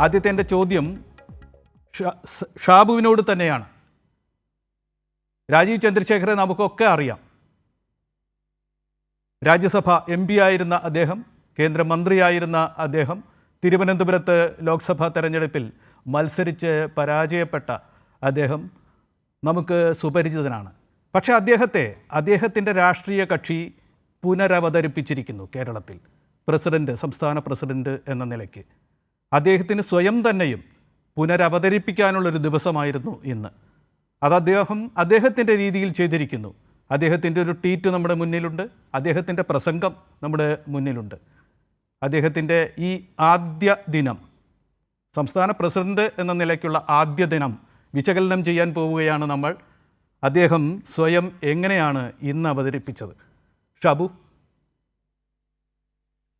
ആദ്യത്തെ എൻ്റെ ചോദ്യം ഷാബുവിനോട് തന്നെയാണ്. രാജീവ് ചന്ദ്രശേഖറെ നമുക്കൊക്കെ അറിയാം. രാജ്യസഭ MP ആയിരുന്ന അദ്ദേഹം, കേന്ദ്രമന്ത്രിയായിരുന്ന അദ്ദേഹം, തിരുവനന്തപുരത്ത് ലോക്സഭാ തെരഞ്ഞെടുപ്പിൽ മത്സരിച്ച് പരാജയപ്പെട്ട അദ്ദേഹം നമുക്ക് സുപരിചിതനാണ്. പക്ഷേ അദ്ദേഹത്തിൻ്റെ രാഷ്ട്രീയ കക്ഷി പുനരവതരിപ്പിച്ചിരിക്കുന്നു കേരളത്തിൽ. സംസ്ഥാന പ്രസിഡന്റ് എന്ന നിലയ്ക്ക് അദ്ദേഹത്തിന് സ്വയം തന്നെയും പുനരവതരിപ്പിക്കാനുള്ളൊരു ദിവസമായിരുന്നു ഇന്ന്. അത് അദ്ദേഹത്തിൻ്റെ രീതിയിൽ ചെയ്തിരിക്കുന്നു. അദ്ദേഹത്തിൻ്റെ ഒരു ട്വീറ്റ് നമ്മുടെ മുന്നിലുണ്ട്, അദ്ദേഹത്തിൻ്റെ പ്രസംഗം നമ്മുടെ മുന്നിലുണ്ട്. അദ്ദേഹത്തിൻ്റെ ഈ ആദ്യ ദിനം, സംസ്ഥാന പ്രസിഡന്റ് എന്ന നിലയ്ക്കുള്ള ആദ്യ ദിനം വിശകലനം ചെയ്യാൻ പോവുകയാണ് നമ്മൾ. അദ്ദേഹം സ്വയം എങ്ങനെയാണ് ഇന്ന് അവതരിപ്പിച്ചത്? ഷാബു,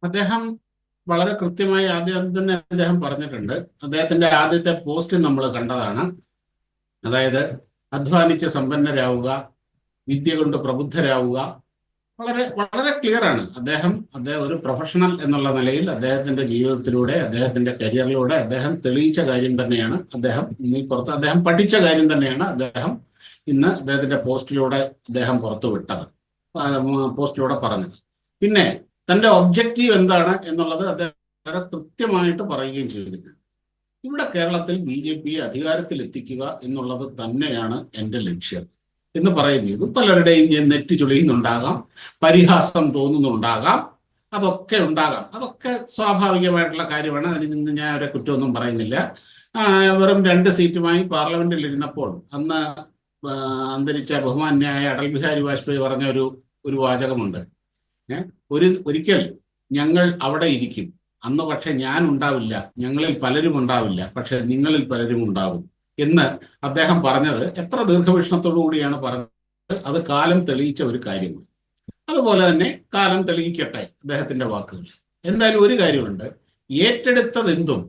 അദ്ദേഹം വളരെ കൃത്യമായി ആദ്യം തന്നെ അദ്ദേഹം പറഞ്ഞിട്ടുണ്ട്. അദ്ദേഹത്തിന്റെ ആദ്യത്തെ പോസ്റ്റ് നമ്മൾ കണ്ടതാണ്. അതായത് അധ്വാനിച്ച് സമ്പന്നരാവുക, വിദ്യ കൊണ്ട് പ്രബുദ്ധരാവുക. വളരെ വളരെ ക്ലിയർ ആണ്. അദ്ദേഹം ഒരു പ്രൊഫഷണൽ എന്നുള്ള നിലയിൽ അദ്ദേഹത്തിന്റെ ജീവിതത്തിലൂടെ, അദ്ദേഹത്തിന്റെ കരിയറിലൂടെ അദ്ദേഹം തെളിയിച്ച കാര്യം തന്നെയാണ്. അദ്ദേഹം പഠിച്ച കാര്യം തന്നെയാണ് അദ്ദേഹം ഇന്ന് അദ്ദേഹത്തിന്റെ പോസ്റ്റിലൂടെ അദ്ദേഹം പോസ്റ്റിലൂടെ പറഞ്ഞത്. പിന്നെ തന്റെ ഒബ്ജക്റ്റീവ് എന്താണ് എന്നുള്ളത് അദ്ദേഹം വളരെ കൃത്യമായിട്ട് പറയുകയും ചെയ്തിട്ടുണ്ട്. ഇവിടെ കേരളത്തിൽ BJP അധികാരത്തിൽ എത്തിക്കുക എന്നുള്ളത് തന്നെയാണ് എൻ്റെ ലക്ഷ്യം എന്ന് പറയുകയും ചെയ്തു. പലരുടെയും നെറ്റ് ചുളിയുന്നുണ്ടാകാം, പരിഹാസം തോന്നുന്നുണ്ടാകാം, അതൊക്കെ ഉണ്ടാകാം. അതൊക്കെ സ്വാഭാവികമായിട്ടുള്ള കാര്യമാണ്. അതിൽ നിന്ന് ഞാൻ അവരെ കുറ്റമൊന്നും പറയുന്നില്ല. വെറും 2 സീറ്റുമായി പാർലമെന്റിൽ ഇരുന്നപ്പോൾ അന്ന് അന്തരിച്ച ബഹുമാന്യായ അടൽ ബിഹാരി വാജ്പേയി പറഞ്ഞ ഒരു വാചകമുണ്ട്. ഒരിക്കൽ ഞങ്ങൾ അവിടെ ഇരിക്കും, അന്ന് പക്ഷെ ഞാൻ ഉണ്ടാവില്ല, ഞങ്ങളിൽ പലരും ഉണ്ടാവില്ല, പക്ഷെ നിങ്ങളിൽ പലരും ഉണ്ടാവും എന്ന് അദ്ദേഹം പറഞ്ഞത് എത്ര ദീർഘവീക്ഷണത്തോടു കൂടിയാണ് പറഞ്ഞത്. അത് കാലം തെളിയിച്ച ഒരു കാര്യമാണ്. അതുപോലെ തന്നെ കാലം തെളിയിക്കട്ടെ അദ്ദേഹത്തിന്റെ വാക്കുകൾ. എന്തായാലും ഒരു കാര്യമുണ്ട്, ഏറ്റെടുത്തതെന്തും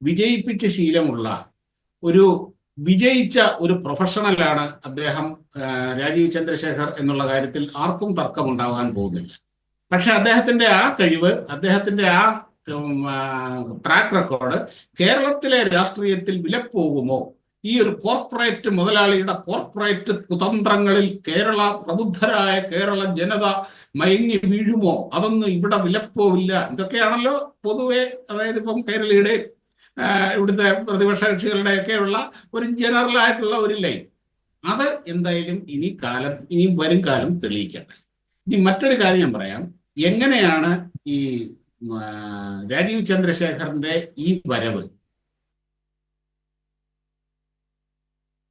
വിജയിപ്പിച്ച ശീലമുള്ള വിജയിച്ച ഒരു പ്രൊഫഷണലാണ് അദ്ദേഹം. രാജീവ് ചന്ദ്രശേഖർ എന്നുള്ള കാര്യത്തിൽ ആർക്കും തർക്കമുണ്ടാകാൻ പോകുന്നില്ല. പക്ഷെ അദ്ദേഹത്തിന്റെ ആ കഴിവ്, അദ്ദേഹത്തിന്റെ ആ ട്രാക്ക് റെക്കോർഡ് കേരളത്തിലെ രാഷ്ട്രീയത്തിൽ വിലപ്പോകുമോ? ഈ ഒരു കോർപ്പറേറ്റ് മുതലാളിയുടെ കോർപ്പറേറ്റ് കുതന്ത്രങ്ങളിൽ പ്രബുദ്ധരായ കേരള ജനത മയങ്ങി വീഴുമോ? അതൊന്നും ഇവിടെ വിലപ്പോവില്ല. ഇതൊക്കെയാണല്ലോ പൊതുവെ, അതായത് ഇപ്പം കേരളീയുടെ ഇവിടുത്തെ പ്രതിപക്ഷ കക്ഷികളുടെയൊക്കെയുള്ള ഒരു ജനറൽ ആയിട്ടുള്ള ഒരു ലൈൻ. അത് എന്തായാലും ഇനിയും വരും കാലം തെളിയിക്കട്ടെ. ഇനി മറ്റൊരു കാര്യം ഞാൻ പറയാം. എങ്ങനെയാണ് ഈ രാജീവ് ചന്ദ്രശേഖറിന്റെ ഈ വരവ്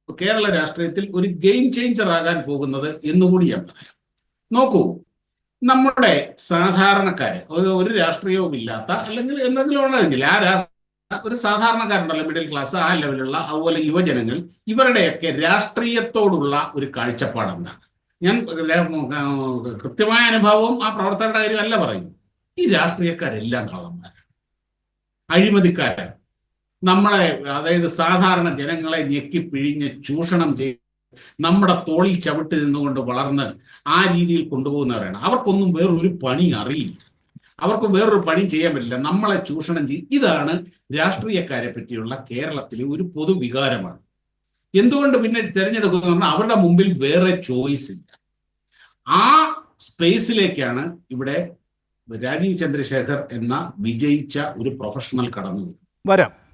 കേരള രാഷ്ട്രീയത്തിൽ ഒരു ഗെയിം ചേഞ്ചർ ആകാൻ പോകുന്നത് എന്നുകൂടി ഞാൻ പറയാം. നോക്കൂ, നമ്മുടെ സാധാരണക്കാര്, ഒരു രാഷ്ട്രീയവും ഇല്ലാത്ത, അല്ലെങ്കിൽ എന്തെങ്കിലും ഉള്ളതെങ്കിൽ ഒരു സാധാരണക്കാരുണ്ടല്ലോ, മിഡിൽ ക്ലാസ്, ആ ലെവലുള്ള, അതുപോലെ യുവജനങ്ങൾ, ഇവരുടെയൊക്കെ രാഷ്ട്രീയത്തോടുള്ള ഒരു കാഴ്ചപ്പാട് എന്താണ്? ഞാൻ കൃത്യമായ അനുഭവവും ആ പ്രവർത്തകരുടെ കാര്യമല്ല പറയുന്നു. ഈ രാഷ്ട്രീയക്കാരെല്ലാം കള്ളന്മാരാണ്, അഴിമതിക്കാരാണ്. അതായത് സാധാരണ ജനങ്ങളെ ഞെക്കി പിഴിഞ്ഞ് ചൂഷണം ചെയ്ത് നമ്മുടെ തോളിൽ ചവിട്ടി നിന്നുകൊണ്ട് വളർന്ന് ആ രീതിയിൽ കൊണ്ടുപോകുന്നവരാണ്. അവർക്കൊന്നും വേറൊരു പണി അറിയില്ല, അവർക്ക് വേറൊരു പണി ചെയ്യാൻ പറ്റില്ല, നമ്മളെ ചൂഷണം ചെയ്യും. ഇതാണ് രാഷ്ട്രീയക്കാരെ പറ്റിയുള്ള കേരളത്തിലെ ഒരു പൊതുവികാരമാണ്. എന്തുകൊണ്ട് പിന്നെ തിരഞ്ഞെടുക്കുന്നു പറഞ്ഞാൽ അവരുടെ മുമ്പിൽ വേറെ ചോയ്സ് ഇല്ല. ആ സ്പേസിലേക്കാണ് ഇവിടെ രാജീവ് ചന്ദ്രശേഖർ എന്ന വിജയിച്ച ഒരു പ്രൊഫഷണൽ കടന്നു വരാം.